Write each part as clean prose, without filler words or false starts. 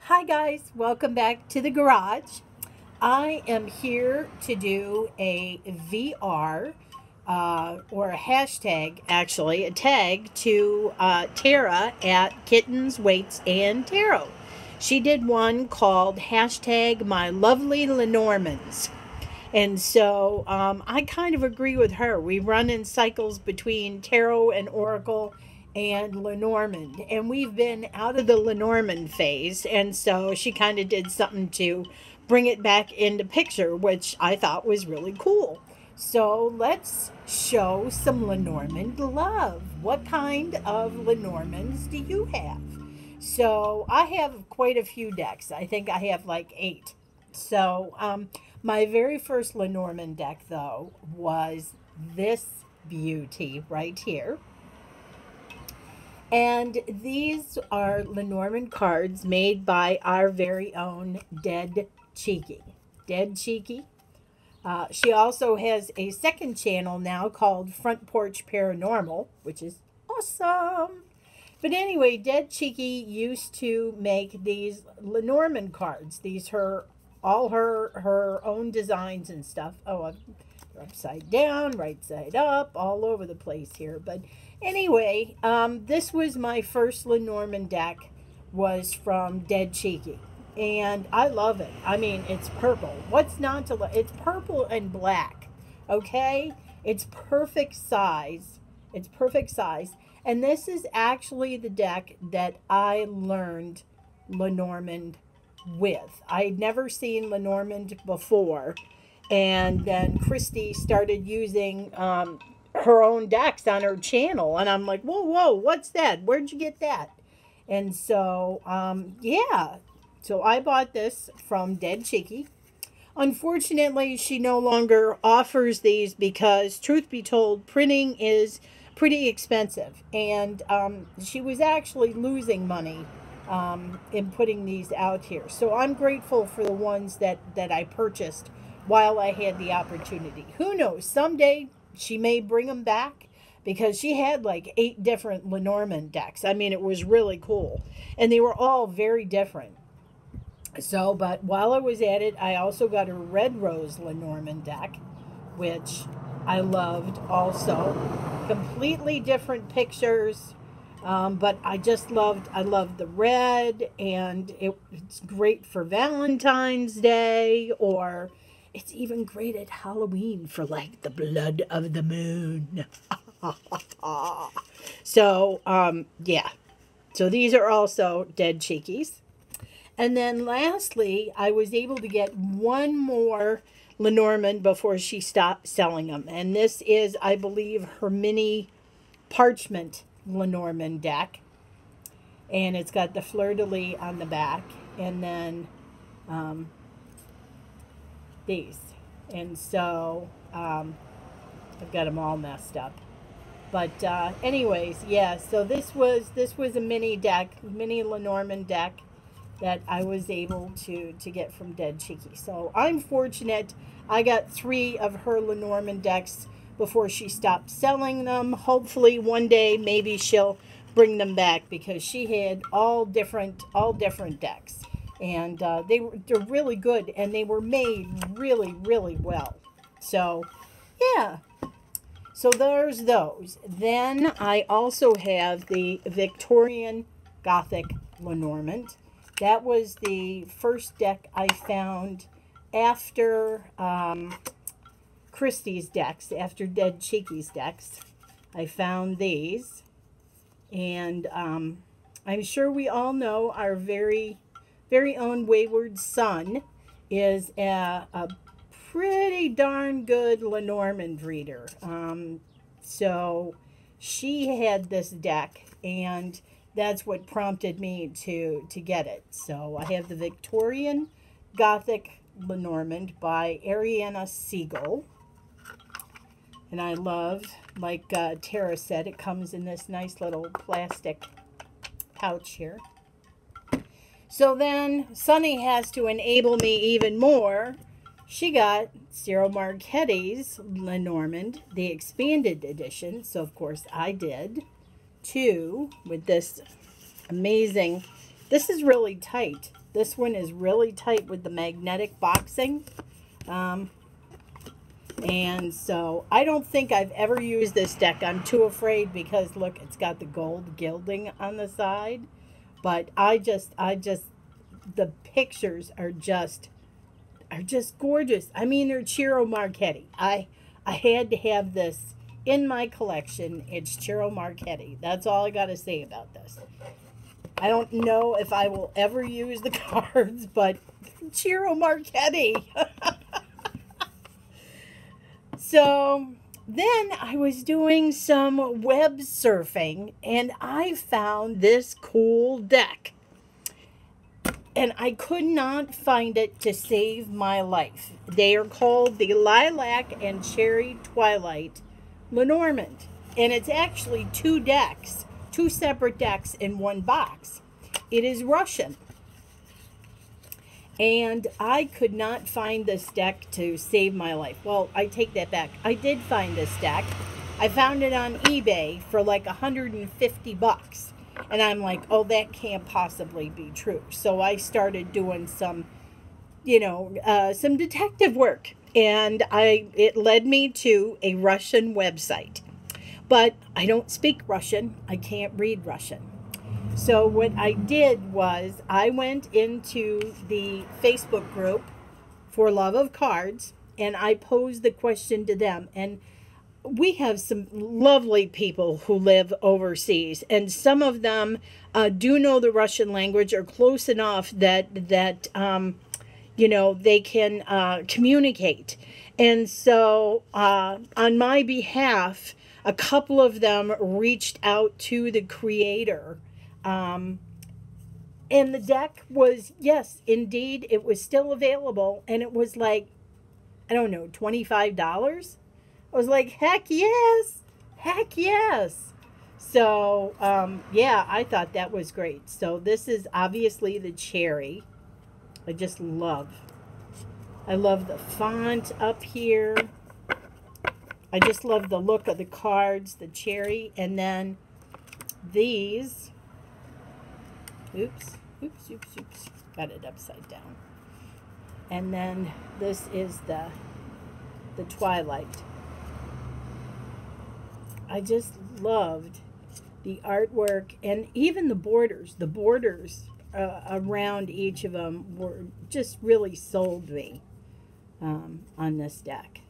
Hi guys, welcome back to the garage. I am here to do a VR or a hashtag, actually, a tag to Tara at Kittens, Weights, and Tarot. She did one called hashtag My Lovely Lenormands. And so I kind of agree with her. We run in cycles between tarot and oracle and Lenormand. And we've been out of the Lenormand phase. And so she kind of did something to bring it back into picture, which I thought was really cool. So let's show some Lenormand love. What kind of Lenormands do you have? So I have quite a few decks. I think I have like 8. So my very first Lenormand deck, though, was this beauty right here. And these are Lenormand cards made by our very own Dead Cheeky. Dead Cheeky. She also has a second channel now called Front Porch Paranormal, which is awesome. But anyway, Dead Cheeky used to make these Lenormand cards. These her own designs and stuff. Oh, they're upside down, right side up, all over the place here. But anyway, this was my first Lenormand deck, was from Dead Cheeky. And I love it. I mean, it's purple. What's not to love? It's purple and black. Okay? It's perfect size. It's perfect size. And this is actually the deck that I learned Lenormand with. I'd never seen Lenormand before. And then Christy started using her own decks on her channel. And I'm like, whoa, what's that? Where'd you get that? And so, yeah. So I bought this from Dead Cheeky. Unfortunately, she no longer offers these because, truth be told, printing is pretty expensive. And she was actually losing money in putting these out here. So I'm grateful for the ones that I purchased while I had the opportunity. Who knows? Someday she may bring them back, because she had like 8 different Lenormand decks. I mean, it was really cool. And they were all very different. So, but while I was at it, I also got a Red Rose Lenormand deck, which I loved also. Completely different pictures, but I loved the red, and it's great for Valentine's Day, or it's even great at Halloween for like the blood of the moon. So, yeah. So these are also Dead Cheekies. And then lastly, I was able to get one more Lenormand before she stopped selling them. And this is, I believe, her mini parchment Lenormand deck. And it's got the fleur-de-lis on the back. And then these. And so I've got them all messed up. But anyways, yeah, so this was a mini deck, mini Lenormand deck that I was able to get from Dead Cheeky. So I'm fortunate. I got 3 of her Lenormand decks before she stopped selling them. Hopefully one day maybe she'll bring them back, because she had all different decks. And they're really good, and they were made really, really well. So yeah. So there's those. Then I also have the Victorian Gothic Lenormand. That was the first deck I found after Christie's decks, after Dead Cheeky's decks. I found these. And I'm sure we all know our very, very own Wayward Son is a pretty darn good Lenormand reader. So she had this deck, and that's what prompted me to get it. So I have the Victorian Gothic Lenormand by Ariana Siegel. And I love, like Tara said, it comes in this nice little plastic pouch here. So then Sunny has to enable me even more. She got Cyril Marchetti's Lenormand, the expanded edition. So of course I did too, with this amazing, this is really tight. This one is really tight with the magnetic boxing. And so I don't think I've ever used this deck. I'm too afraid because look, it's got the gold gilding on the side. But the pictures are just gorgeous. I mean, they're Ciro Marchetti. I had to have this in my collection. It's Ciro Marchetti. That's all I got to say about this. I don't know if I will ever use the cards, but Ciro Marchetti. So then I was doing some web surfing and I found this cool deck. And I could not find it to save my life. They are called the Lilac and Cherry Twilight Lenormand. And it's actually two decks, two separate decks in one box. It is Russian. And I could not find this deck to save my life. Well, I take that back. I did find this deck. I found it on eBay for like 150 bucks. And I'm like, oh, that can't possibly be true. So I started doing some, some detective work. And it led me to a Russian website. But I don't speak Russian. I can't read Russian. So what I did was I went into the Facebook group for Love of Cards and I posed the question to them. And we have some lovely people who live overseas, and some of them do know the Russian language or close enough that they can communicate. And so on my behalf, a couple of them reached out to the creator. And the deck was, yes, indeed, it was still available. And it was like, I don't know, $25. I was like, heck yes. Heck yes. So, yeah, I thought that was great. So this is obviously the cherry. I love the font up here. I just love the look of the cards, the cherry. And then these... Oops. Got it upside down. And then this is the Twilight. I just loved the artwork and even the borders. The borders around each of them were just really sold me on this deck.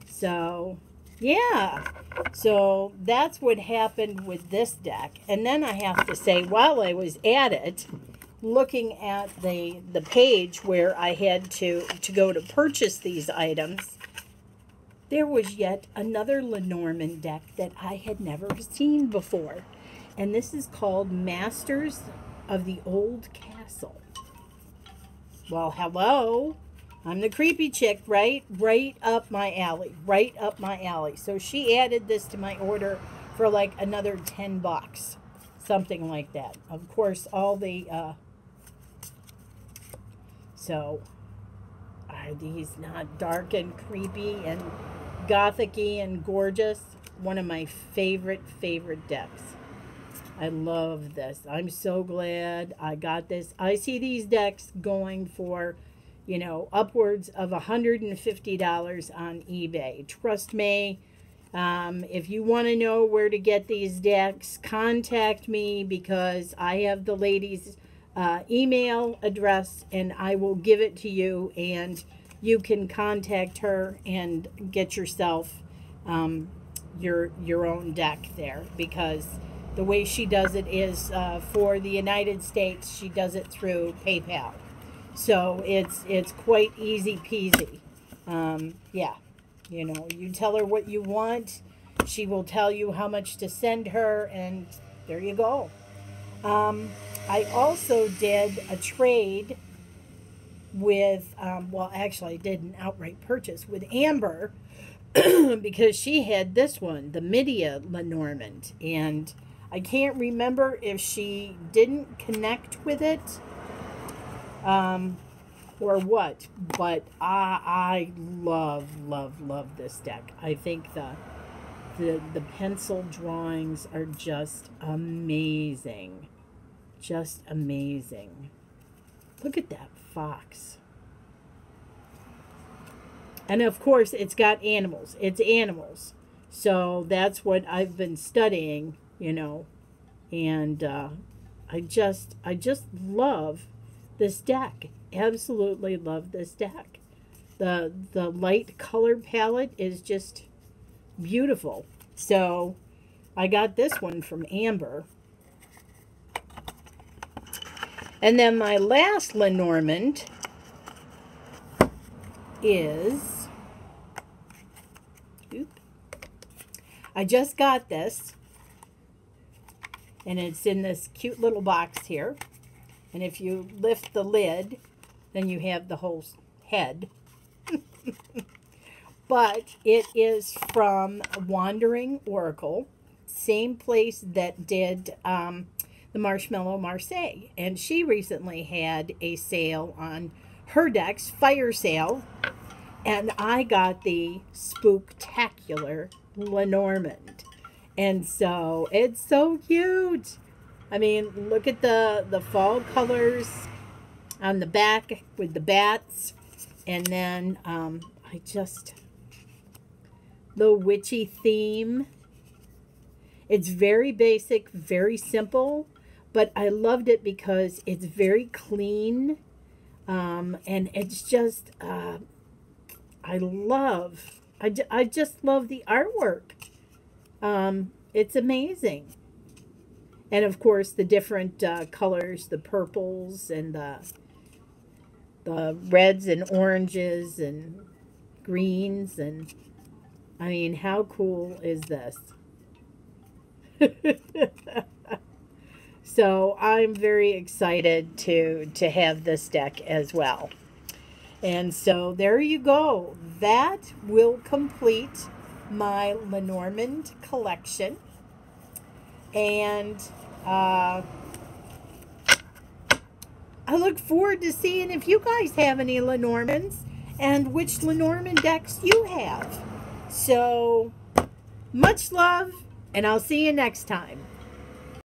So... yeah, so that's what happened with this deck. And then I have to say, while I was at it, looking at the page where I had to go to purchase these items, there was yet another Lenormand deck that I had never seen before. And this is called Masters of the Old Castle. Well, hello. I'm the creepy chick, right? Right up my alley. Right up my alley. So she added this to my order for like another 10 bucks. Something like that. Of course, all the... so, are these not dark and creepy and gothic-y and gorgeous? One of my favorite decks. I love this. I'm so glad I got this. I see these decks going for... upwards of $150 on eBay. Trust me, if you want to know where to get these decks, contact me because I have the lady's email address and I will give it to you and you can contact her and get yourself your own deck there, because the way she does it is for the United States, she does it through PayPal. So it's quite easy peasy. Yeah, you tell her what you want. She will tell you how much to send her, and there you go. I also did a trade with, well, actually I did an outright purchase with Amber because she had this one, the Midia Lenormand, and I can't remember if she didn't connect with it or what, but I love this deck. I think the pencil drawings are just amazing. Just amazing. Look at that fox. And of course, it's got animals. It's animals. So that's what I've been studying, you know. And I just love this deck. Absolutely love this deck. The light color palette is just beautiful. So I got this one from Amber. And then my last Lenormand is, I just got this, and it's in this cute little box here. And if you lift the lid, then you have the whole head. But it is from Wandering Oracle, same place that did the Marshmallow Marseille. And she recently had a sale on her decks, fire sale, and I got the Spooktacular Lenormand. And so it's so cute. I mean, look at the fall colors on the back with the bats. And then the witchy theme. It's very basic, very simple, but I loved it because it's very clean. And it's just, I just love the artwork. It's amazing. And of course, the different colors, the purples and the reds and oranges and greens. And I mean, how cool is this? So I'm very excited to have this deck as well. And so there you go. That will complete my Lenormand collection. And I look forward to seeing if you guys have any Lenormands and which Lenormand decks you have. So much love, and I'll see you next time.